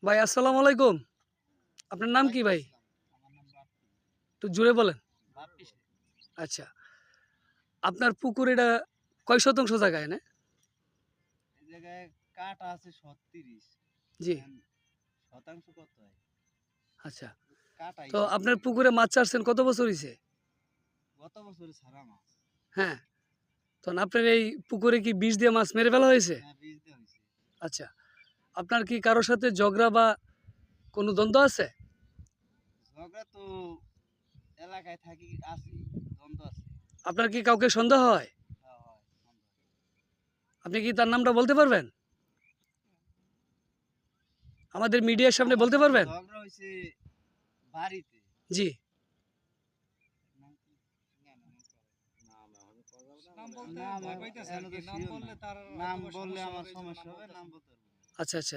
ভাই আসসালামু আলাইকুম। আপনার নাম কি ভাই? একটু জোরে বলেন। আচ্ছা, আপনার পুকুর এটা কয় শতাংশ জায়গায় না? এই জায়গায় কাটা আছে ৩৬। জি, এখন শতাংশ কত হয়? আচ্ছা। কাটা তো হিসাব আপনার করি। পুকুরে মাছ ছাড়ছেন কত বছর হইছে? গত বছরে ছাড়া মাছ। হ্যাঁ, তখন আপনার এই পুকুরে কি বিষ দিয়ে মাছ মেরে ফেলা হয়েছে? হ্যাঁ, বীজ দেওয়া হইছে। আচ্ছা, আপনার কি কারো সাথে ঝগড়া বা কোনো দ্বন্দ্ব আছে? ঝগড়া তো এলাকায় থাকি আছি, দ্বন্দ্ব আছে। আপনার কি কাউকে সন্দেহ হয়? হ্যাঁ, হয় দ্বন্দ্ব। আপনি কি তার নামটা বলতে পারবেন? আমাদের মিডিয়ার সামনে আমার বলতে সাথে পারবেন? ঝগড়া হইছে বাড়িতে। জি, নাম কি? নাম বলতে নাম ভয় পাইতেছে আর এখনো কি। তো নাম sure বললে না। তার নাম হয়তোবা বললে সমস্যা আমার হবে, এইজন্য নাম সমস্যা হবে, বলতেছে নাম না। বলতে পারবো না। আচ্ছা, আচ্ছা।